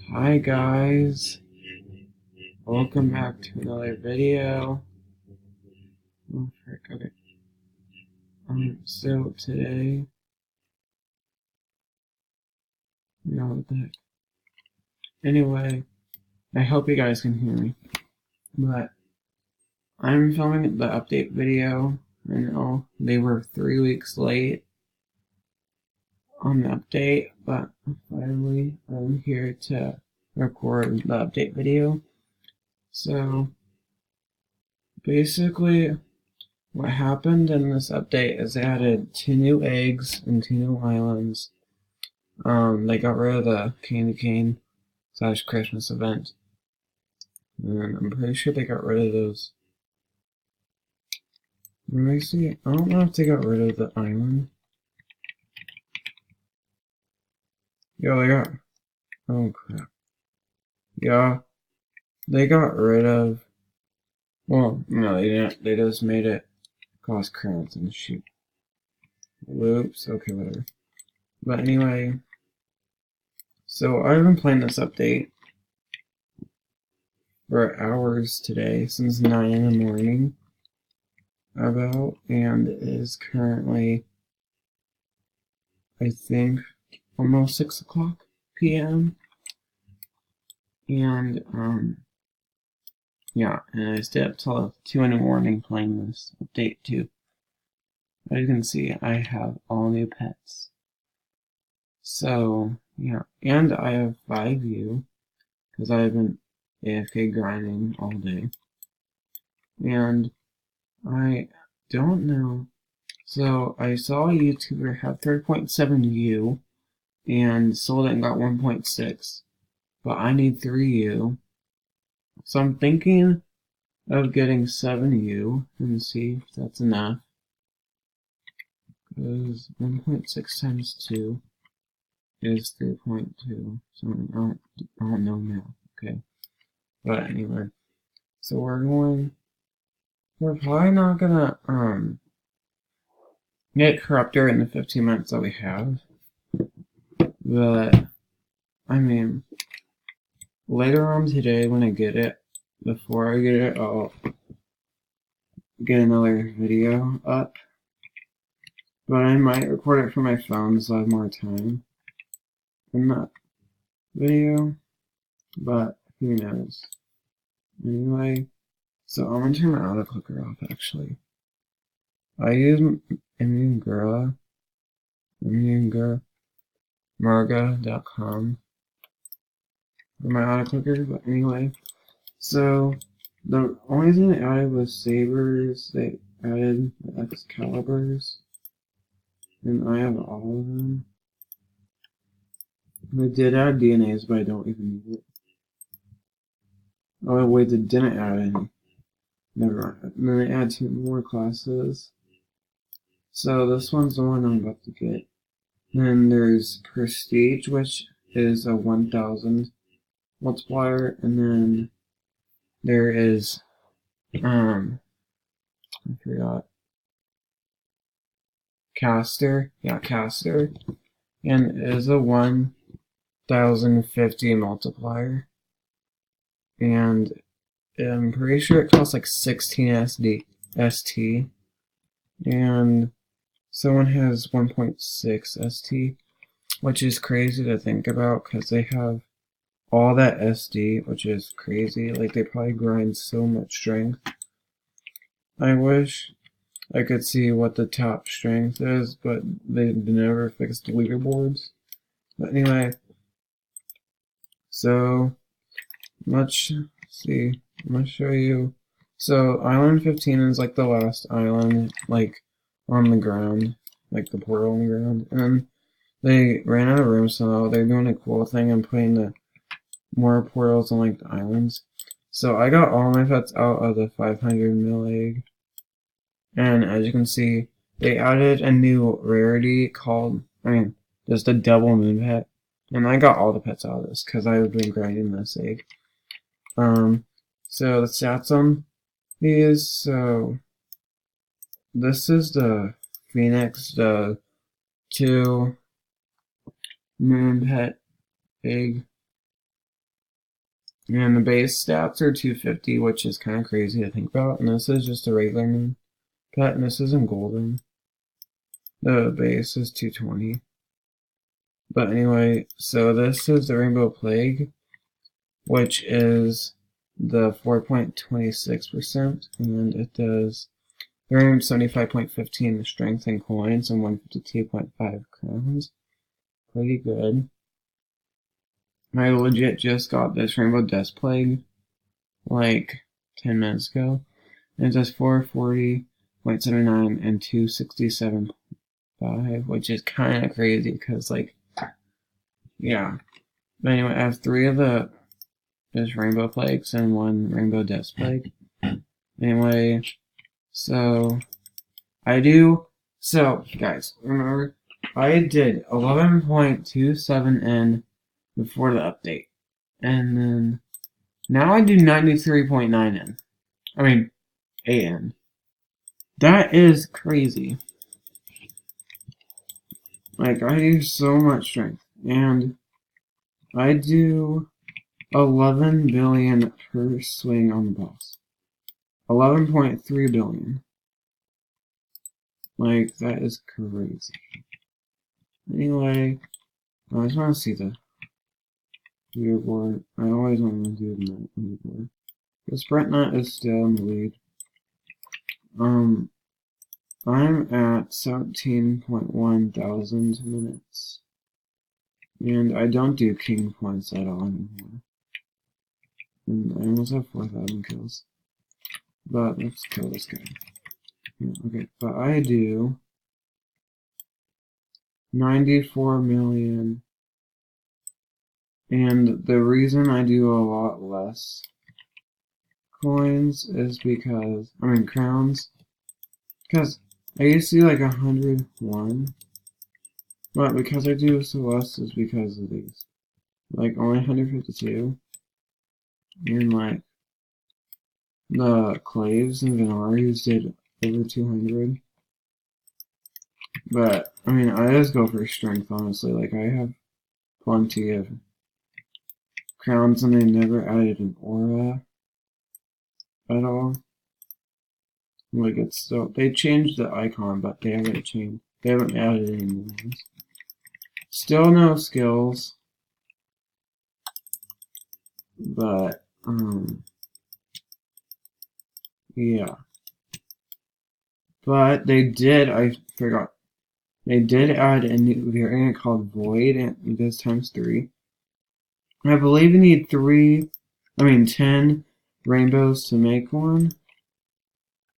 Hi guys, welcome back to another video. Oh frick, okay. So today, what the heck. Anyway, I hope you guys can hear me. But I'm filming the update video. I know they were 3 weeks late on the update, but finally I'm here to record the update video. So basically, what happened in this update is they added 2 new eggs and 2 new islands. They got rid of the candy cane / Christmas event. And I'm pretty sure they got rid of those. Let me see. I don't know if they got rid of the island. Yo, they got. Oh crap. Yeah, they got rid of. Well, no, they didn't. They just made it cost crowns and shoot. Whoops. Okay, whatever. But anyway, so I've been playing this update for hours today, since 9 in the morning, and it is currently, I think, almost 6 o'clock p.m. And, yeah, and I stayed up till 2 in the morning playing this update too. As you can see, I have all new pets. So, yeah, and I have 5U, because I've been AFK grinding all day. And I don't know. So I saw a YouTuber have 3.7U and sold it and got 1.6, but I need 3U. So I'm thinking of getting 7U and see if that's enough. Because 1.6 times 2 is 3.2. So I don't know now. Okay. But anyway. So we're probably not gonna get corruptor in the 15 minutes that we have. But I mean, later on today when I get it, before I get it, I'll get another video up. But I might record it from my phone so I have more time in that video. But who knows. Anyway, so I'm gonna turn my auto clicker off actually. I use immungra.marga.com for my auto clicker, but anyway. So the only thing they added was Sabers. They added the Excaliburs, and I have all of them. They did add DNAs, but I don't even need it. Oh wait, they didn't add any. Never mind. And then they add 2 more classes. So this one's the one I'm about to get. Then there's Prestige, which is a 1000 multiplier, and then there is I forgot. Caster. Yeah, Caster. And it is a 1050 multiplier. And I'm pretty sure it costs like 16 ST. And someone has 1.6 ST, which is crazy to think about because they have all that SD, which is crazy. Like, they probably grind so much strength. I wish I could see what the top strength is, but they never fixed leaderboards. But anyway, so let's see. I'm gonna show you. So island 15 is like the last island, like on the ground, like the portal on the ground. And then they ran out of room, so they're doing a cool thing and putting the more portals on like the islands. So I got all my pets out of the 500 mil egg. And as you can see, they added a new rarity called, just a double moon pet. And I got all the pets out of this because I've been grinding this egg. So the stats on these, so this is the Phoenix, the 2 moon pet egg. And the base stats are 250, which is kind of crazy to think about. And this is just a regular moon pet, and this isn't golden. The base is 220. But anyway, so this is the Rainbow Plague, which is the 4.26%, and it does 375.15 strength in coins and 152.5 crowns. Pretty good. I legit just got this Rainbow Death Plague like 10 minutes ago. And it does 440.79 and 267.5, which is kind of crazy because, like, yeah. But anyway, I have 3 of this Rainbow Plagues and 1 Rainbow Death Plague. Anyway, so guys, remember, I did 11.27N before the update. And then, now I do 93.9N. I mean, AN. That is crazy. Like, I do so much strength. And I do 11 billion per swing on the boss. 11.3 billion. Like, that is crazy. Anyway, I just want to see the leaderboard. I always want to do the leaderboard. The sprint nut is still in the lead. I'm at 17.1 thousand minutes. And I don't do king points at all anymore. And I almost have 4,000 kills. But let's kill this guy. Yeah, okay, but I do 94 million. And the reason I do a lot less coins is because, crowns, because I used to do like 101, but because I do so less is because of these. Like only 152, and like the Claves and Venaris did over 200. But, I just go for strength, honestly. Like, I have plenty of crowns, and they never added an aura at all. Like, it's still, they changed the icon, but they haven't added any new ones. Still no skills, but, yeah. But they did, I forgot, they did add a new variant called Void, and it does ×3. I believe you need 10 rainbows to make one.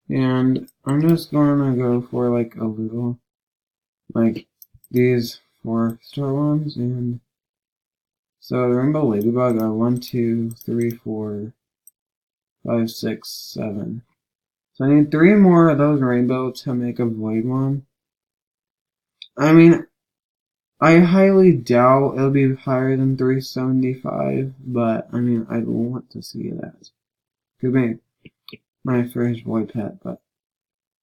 And I'm just gonna go for like a little, like these 4-star ones. And so the Rainbow Ladybug are 1, 2, 3, 4, 5, 6, 7. So I need 3 more of those rainbow to make a void one. I highly doubt it'll be higher than 375, but I'd want to see that. Could be my first void pet, but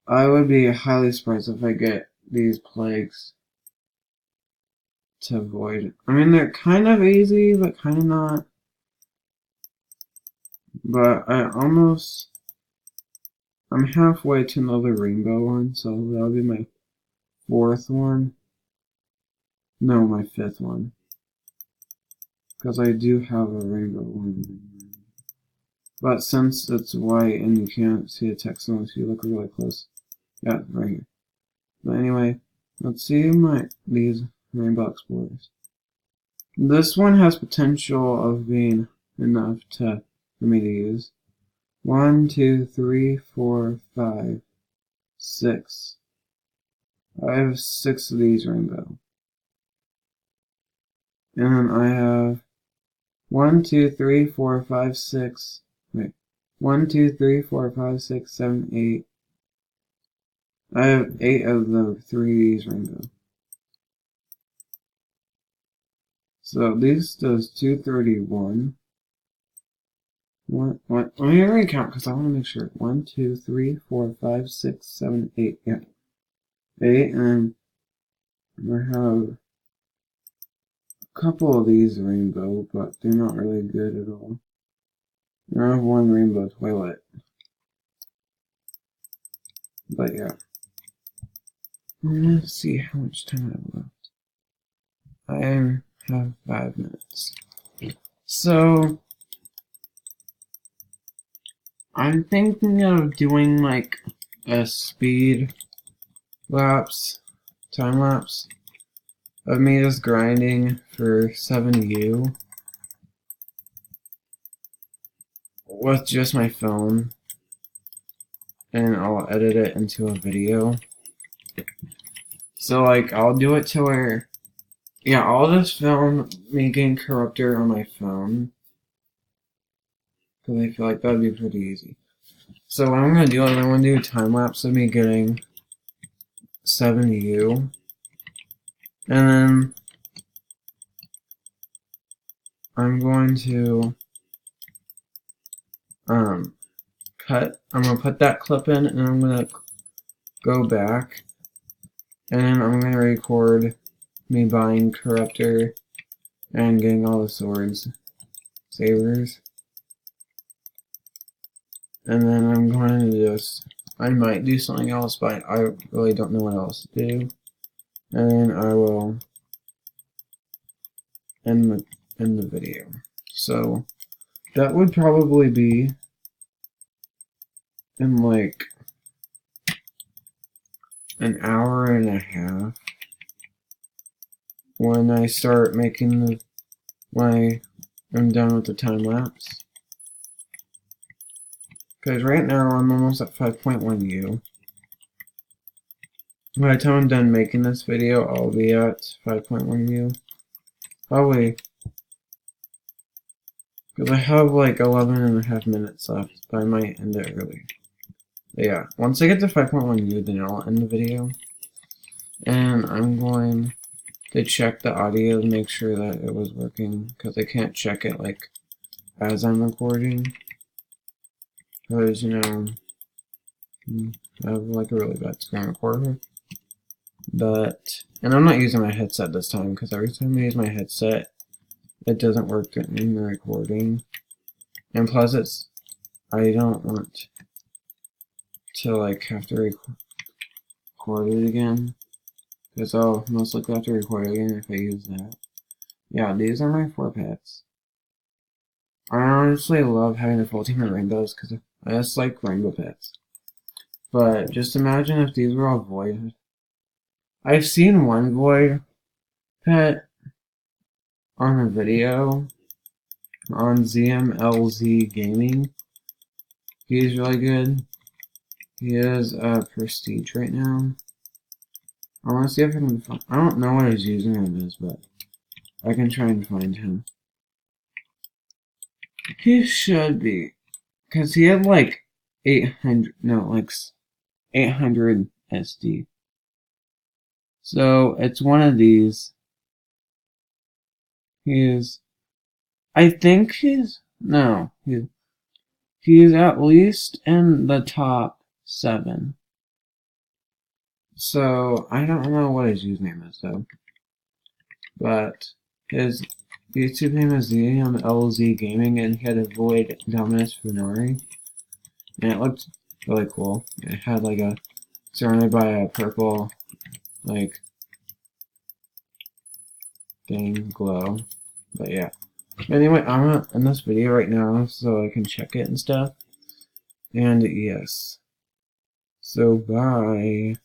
I would be highly surprised if I get these plagues to void. They're kind of easy, but kind of not. But I'm halfway to another rainbow one, so that'll be my 4th one. No, my 5th one. Because I do have a rainbow one. But since it's white and you can't see the text unless you look really close. Yeah, right here. But anyway, let's see these Rainbow Explorers. This one has potential of being enough for me to use. 1, 2, 3, 4, 5, 6. I have 6 of these rainbow. And then I have 1, 2, 3, 4, 5, 6. Wait. 1, 2, 3, 4, 5, 6, 7, 8. I have 8 of the 3's rainbow. So this does 231. What? Let me recount because I want to make sure. 1, 2, 3, 4, 5, 6, 7, 8. Yeah. 8, and I have a couple of these rainbow, but they're not really good at all. I have one rainbow toilet. But yeah. Let's see how much time I have left. I have 5 minutes. So, I'm thinking of doing like a speed lapse, time lapse, of me just grinding for 7U with just my phone, and I'll edit it into a video. So like, I'll do it to where, yeah, I'll just film me getting corruptor on my phone, because I feel like that'd be pretty easy. So what I'm going to do is I'm going to do a time lapse of me getting 7U, and then I'm going to I'm going to put that clip in, and I'm going to go back, and then I'm going to record me buying corruptor and getting all the swords, sabers, and then I'm going to just, I might do something else, but I really don't know what else to do, and then I will end the video. So that would probably be in like an hour and a half when I start making when I'm done with the time lapse. Because right now I'm almost at 5.1U. By the time I'm done making this video, I'll be at 5.1U. Probably. Because I have like 11.5 minutes left, but I might end it early. But yeah, once I get to 5.1U, then I'll end the video. And I'm going to check the audio to make sure that it was working, because I can't check it like as I'm recording. Because, you know, I have like a really bad screen recorder. But, and I'm not using my headset this time, because every time I use my headset, it doesn't work in the recording. And plus it's, I don't want to like have to record it again, because I'll most likely have to record it again if I use that. Yeah, these are my 4 pets. I honestly love having the full team of rainbows, because I just like rainbow pets. But just imagine if these were all void. I've seen one void pet on a video on ZMLZ Gaming. He's really good. He is prestige right now. I want to see if I can find. I don't know what his username is, but I can try and find him. He should be, because he had like 800, no, like 800 SD. So it's one of these. I think he's at least in the top 7. So I don't know what his username is though. But his YouTube name is ZMLZ Gaming, and he had a Void Dominus Funari. And it looked really cool. It had like a surrounded by a purple like thing glow. But yeah. Anyway, I'm gonna end this video right now so I can check it and stuff. And yes. So bye.